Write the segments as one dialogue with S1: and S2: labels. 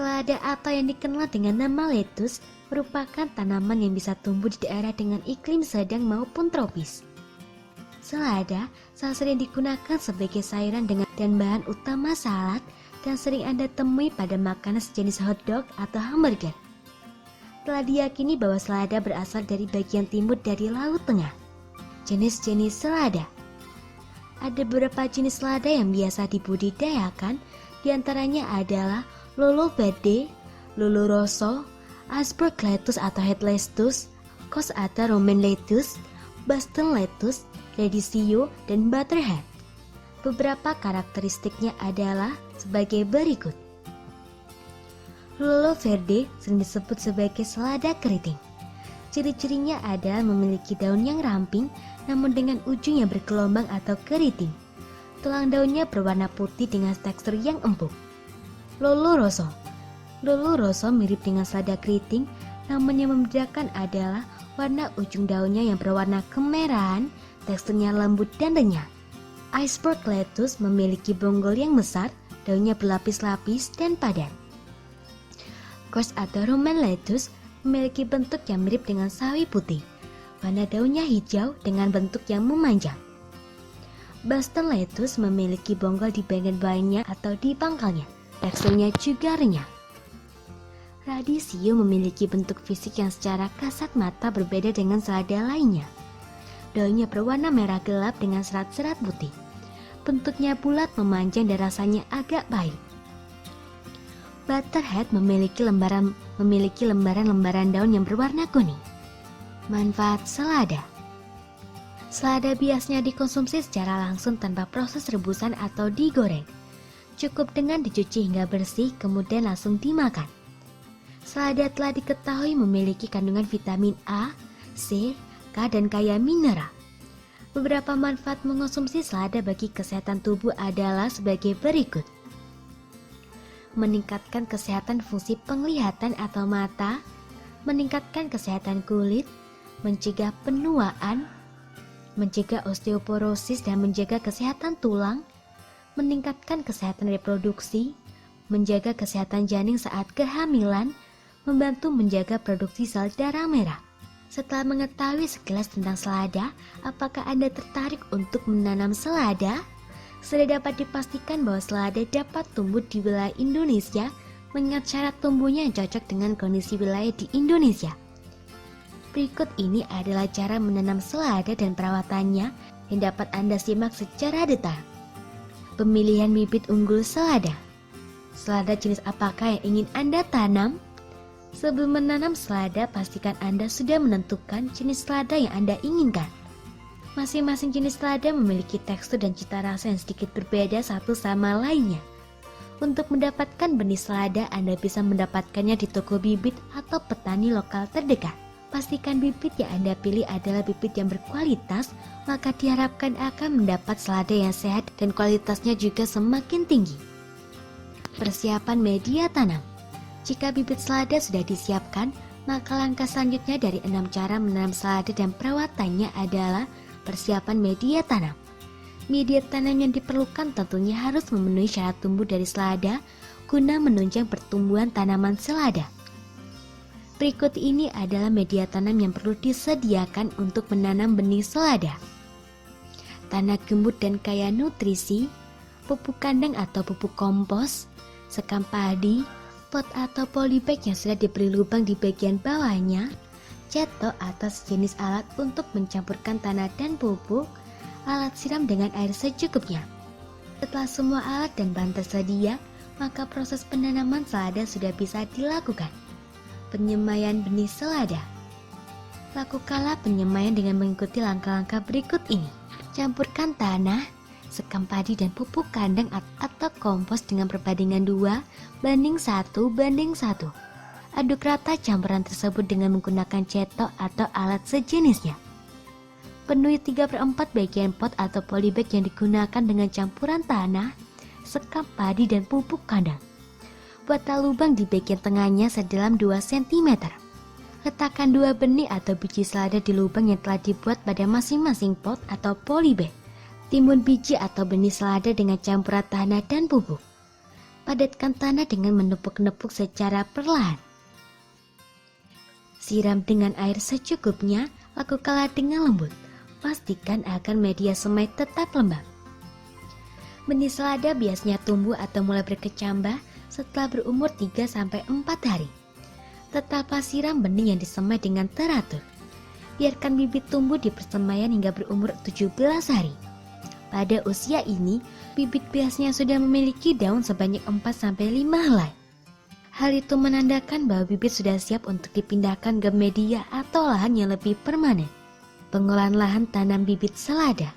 S1: Selada atau yang dikenal dengan nama lettuce merupakan tanaman yang bisa tumbuh di daerah dengan iklim sedang maupun tropis. Selada salah sering digunakan sebagai sayuran dan bahan utama salad dan sering Anda temui pada makanan sejenis hotdog atau hamburger. Telah diyakini bahwa selada berasal dari bagian timur dari Laut Tengah. Jenis-jenis selada. Ada beberapa jenis selada yang biasa dibudidayakan, diantaranya adalah Lolo Verde, Lolo Rosso, Iceberg lettuce atau head lettuce, Cos atau Romaine lettuce, Boston lettuce, Radicchio, dan Butterhead. Beberapa karakteristiknya adalah sebagai berikut. Lolo Verde sering disebut sebagai selada keriting. Ciri-cirinya adalah memiliki daun yang ramping namun dengan ujung yang bergelombang atau keriting. Tulang daunnya berwarna putih dengan tekstur yang empuk. Lolo Rosso. Lolo Rosso mirip dengan selada keriting, namun yang membedakan adalah warna ujung daunnya yang berwarna kemerahan, teksturnya lembut dan renyah. Iceberg lettuce memiliki bonggol yang besar, daunnya berlapis-lapis dan padat. Cos atau Romaine lettuce memiliki bentuk yang mirip dengan sawi putih. Warna daunnya hijau dengan bentuk yang memanjang. Boston lettuce memiliki bonggol di bagian bawahnya atau di pangkalnya. Teksturnya juga renyah. Radicchio memiliki bentuk fisik yang secara kasat mata berbeda dengan selada lainnya. Daunnya berwarna merah gelap dengan serat-serat putih. Bentuknya bulat memanjang dan rasanya agak pahit. Butterhead memiliki lembaran-lembaran daun yang berwarna kuning. Manfaat selada. Selada biasanya dikonsumsi secara langsung tanpa proses rebusan atau digoreng. Cukup dengan dicuci hingga bersih kemudian langsung dimakan. Selada telah diketahui memiliki kandungan vitamin A, C, K, dan kaya mineral. Beberapa manfaat mengonsumsi selada bagi kesehatan tubuh adalah sebagai berikut. Meningkatkan kesehatan fungsi penglihatan atau mata, meningkatkan kesehatan kulit, mencegah penuaan, mencegah osteoporosis dan menjaga kesehatan tulang, meningkatkan kesehatan reproduksi, menjaga kesehatan janin saat kehamilan, membantu menjaga produksi sel darah merah. Setelah mengetahui sekilas tentang selada, apakah Anda tertarik untuk menanam selada? Sudah dapat dipastikan bahwa selada dapat tumbuh di wilayah Indonesia mengingat syarat tumbuhnya yang cocok dengan kondisi wilayah di Indonesia. Berikut ini adalah cara menanam selada dan perawatannya yang dapat Anda simak secara detail. Pemilihan bibit unggul selada. Selada jenis apakah yang ingin Anda tanam? Sebelum menanam selada, pastikan Anda sudah menentukan jenis selada yang Anda inginkan. Masing-masing jenis selada memiliki tekstur dan cita rasa yang sedikit berbeda satu sama lainnya. Untuk mendapatkan benih selada, Anda bisa mendapatkannya di toko bibit atau petani lokal terdekat. Pastikan bibit yang Anda pilih adalah bibit yang berkualitas, maka diharapkan akan mendapat selada yang sehat dan kualitasnya juga semakin tinggi. Persiapan media tanam. Jika bibit selada sudah disiapkan, maka langkah selanjutnya dari 6 cara menanam selada dan perawatannya adalah persiapan media tanam. Media tanam yang diperlukan tentunya harus memenuhi syarat tumbuh dari selada guna menunjang pertumbuhan tanaman selada. Berikut ini adalah media tanam yang perlu disediakan untuk menanam benih selada. Tanah gembur dan kaya nutrisi, pupuk kandang atau pupuk kompos, sekam padi, pot atau polybag yang sudah diberi lubang di bagian bawahnya, cetok atau sejenis alat untuk mencampurkan tanah dan pupuk, alat siram dengan air secukupnya. Setelah semua alat dan bahan tersedia, maka proses penanaman selada sudah bisa dilakukan. Penyemaian benih selada. Lakukanlah penyemaian dengan mengikuti langkah-langkah berikut ini. Campurkan tanah, sekam padi dan pupuk kandang atau kompos dengan perbandingan 2:1:1. Aduk rata campuran tersebut dengan menggunakan cetok atau alat sejenisnya. Penuhi 3/4 bagian pot atau polybag yang digunakan dengan campuran tanah, sekam padi dan pupuk kandang. Buatlah lubang di bagian tengahnya sedalam 2 cm. Letakkan 2 benih atau biji selada di lubang yang telah dibuat pada masing-masing pot atau polybag. Timbun biji atau benih selada dengan campuran tanah dan pupuk. Padatkan tanah dengan menepuk-nepuk secara perlahan. Siram dengan air secukupnya, lakukanlah dengan lembut. Pastikan agar media semai tetap lembab. Benih selada biasanya tumbuh atau mulai berkecambah setelah berumur 3-4 hari. Tetap siram benih yang disemai dengan teratur. Biarkan bibit tumbuh di persemaian hingga berumur 17 hari. Pada usia ini, bibit biasanya sudah memiliki daun sebanyak 4-5 helai. Hal itu menandakan bahwa bibit sudah siap untuk dipindahkan ke media atau lahan yang lebih permanen. Pengolahan lahan tanam bibit selada.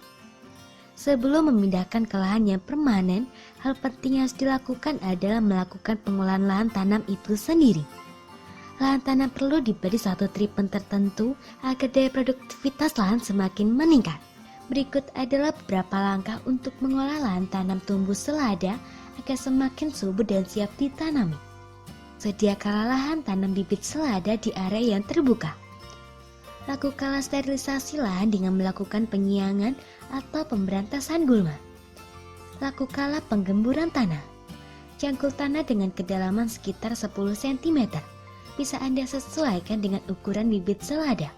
S1: Sebelum memindahkan ke lahan yang permanen, hal penting yang harus dilakukan adalah melakukan pengolahan lahan tanam itu sendiri. Lahan tanam perlu diberi satu treatment tertentu agar daya produktivitas lahan semakin meningkat. Berikut adalah beberapa langkah untuk mengolah lahan tanam tumbuh selada agar semakin subur dan siap ditanami. Sediakanlah lahan tanam bibit selada di area yang terbuka. Lakukanlah sterilisasi lahan dengan melakukan penyiangan atau pemberantasan gulma. Lakukanlah penggemburan tanah. Cangkul tanah dengan kedalaman sekitar 10 cm. Bisa Anda sesuaikan dengan ukuran bibit selada.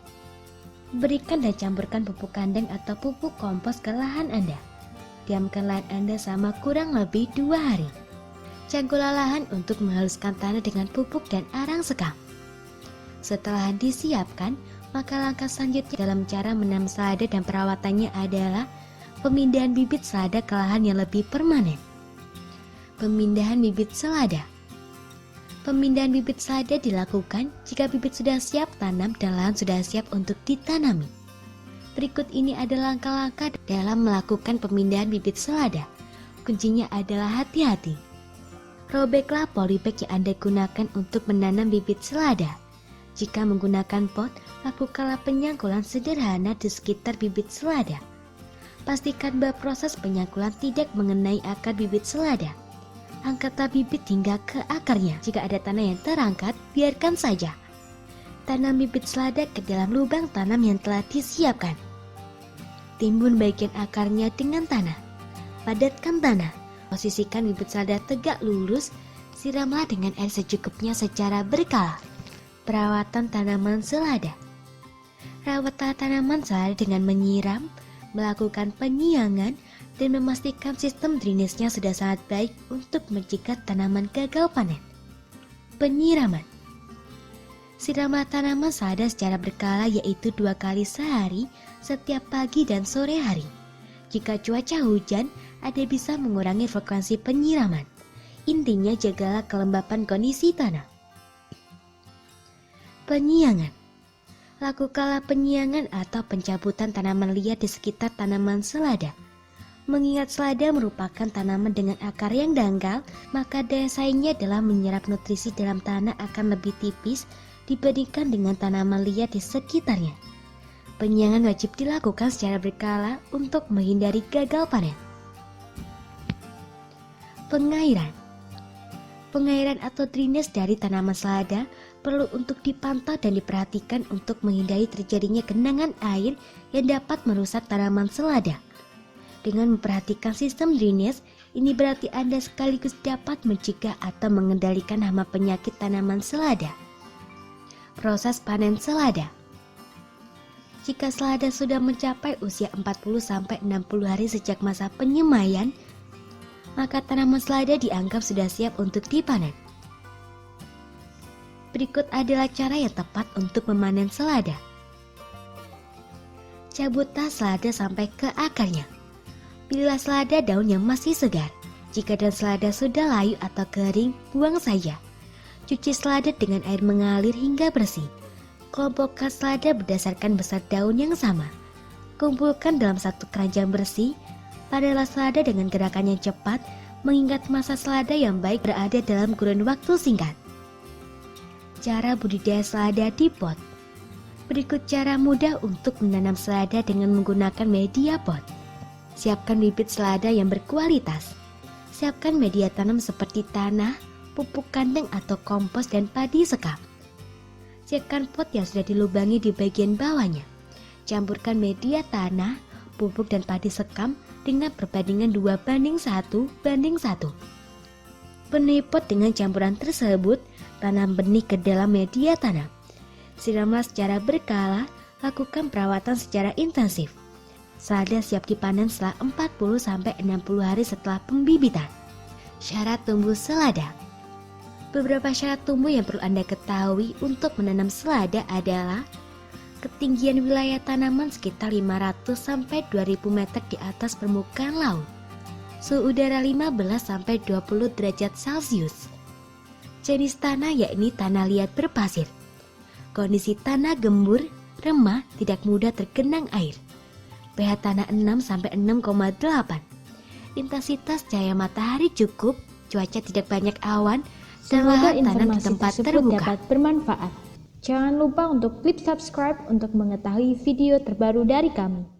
S1: Berikan dan campurkan pupuk kandang atau pupuk kompos ke lahan Anda. Diamkan lahan Anda selama kurang lebih 2 hari. Cangkullah lahan untuk menghaluskan tanah dengan pupuk dan arang sekam. Setelah disiapkan, maka langkah selanjutnya dalam cara menanam selada dan perawatannya adalah pemindahan bibit selada ke lahan yang lebih permanen. Pemindahan bibit selada. Pemindahan bibit selada dilakukan jika bibit sudah siap tanam dan lahan sudah siap untuk ditanami. Berikut ini adalah langkah-langkah dalam melakukan pemindahan bibit selada. Kuncinya adalah hati-hati. Robeklah polybag yang Anda gunakan untuk menanam bibit selada. Jika menggunakan pot, lakukanlah penyangkulan sederhana di sekitar bibit selada. Pastikan bahwa proses penyangkulan tidak mengenai akar bibit selada. Angkatlah bibit hingga ke akarnya. Jika ada tanah yang terangkat, biarkan saja. Tanam bibit selada ke dalam lubang tanam yang telah disiapkan. Timbun bagian akarnya dengan tanah. Padatkan tanah. Posisikan bibit selada tegak lurus. Siramlah dengan air secukupnya secara berkala. Perawatan tanaman selada. Rawatlah tanaman selada dengan menyiram, melakukan penyiangan, dan memastikan sistem drainasenya sudah sangat baik untuk mencegah tanaman gagal panen. Penyiraman. Siramlah tanaman selada secara berkala, yaitu 2 kali sehari setiap pagi dan sore hari. Jika cuaca hujan, Anda bisa mengurangi frekuensi penyiraman. Intinya jagalah kelembapan kondisi tanah. Penyiangan. Lakukanlah penyiangan atau pencabutan tanaman liar di sekitar tanaman selada. Mengingat selada merupakan tanaman dengan akar yang dangkal, maka daya saingnya dalam menyerap nutrisi dalam tanah akan lebih tipis dibandingkan dengan tanaman liar di sekitarnya. Penyiangan wajib dilakukan secara berkala untuk menghindari gagal panen. Pengairan. Pengairan atau drainase dari tanaman selada perlu untuk dipantau dan diperhatikan untuk menghindari terjadinya genangan air yang dapat merusak tanaman selada. Dengan memperhatikan sistem drainase, ini berarti Anda sekaligus dapat mencegah atau mengendalikan hama penyakit tanaman selada. Proses panen selada. Jika selada sudah mencapai usia 40-60 hari sejak masa penyemaian, maka tanaman selada dianggap sudah siap untuk dipanen. Berikut adalah cara yang tepat untuk memanen selada. Cabutlah selada sampai ke akarnya. Pilihlah selada daun yang masih segar. Jika daun selada sudah layu atau kering, buang saja. Cuci selada dengan air mengalir hingga bersih. Kelompokkan selada berdasarkan besar daun yang sama. Kumpulkan dalam satu keranjang bersih. Padahal selada dengan gerakan yang cepat, mengingat masa selada yang baik berada dalam kurun waktu singkat. Cara budidaya selada di pot. Berikut cara mudah untuk menanam selada dengan menggunakan media pot. Siapkan bibit selada yang berkualitas. Siapkan media tanam seperti tanah, pupuk kandang atau kompos dan padi sekam. Siapkan pot yang sudah dilubangi di bagian bawahnya. Campurkan media tanah, pupuk dan padi sekam dengan perbandingan 2:1:1. Penuhi pot dengan campuran tersebut, tanam benih ke dalam media tanam. Siramlah secara berkala, lakukan perawatan secara intensif. Selada siap dipanen setelah 40-60 hari setelah pembibitan. Syarat tumbuh selada. Beberapa syarat tumbuh yang perlu Anda ketahui untuk menanam selada adalah ketinggian wilayah tanaman sekitar 500-2000 meter di atas permukaan laut. Suhu udara 15-20 derajat Celcius. Jenis tanah yakni tanah liat berpasir. Kondisi tanah gembur, remah, tidak mudah tergenang air. pH tanah 6-6,8. Intensitas cahaya matahari cukup, cuaca tidak banyak awan, dan
S2: Semoga
S1: lahan tanam di
S2: informasi
S1: tempat
S2: tersebut
S1: terbuka.
S2: dapat bermanfaat. Jangan lupa untuk klik subscribe untuk mengetahui video terbaru dari kami.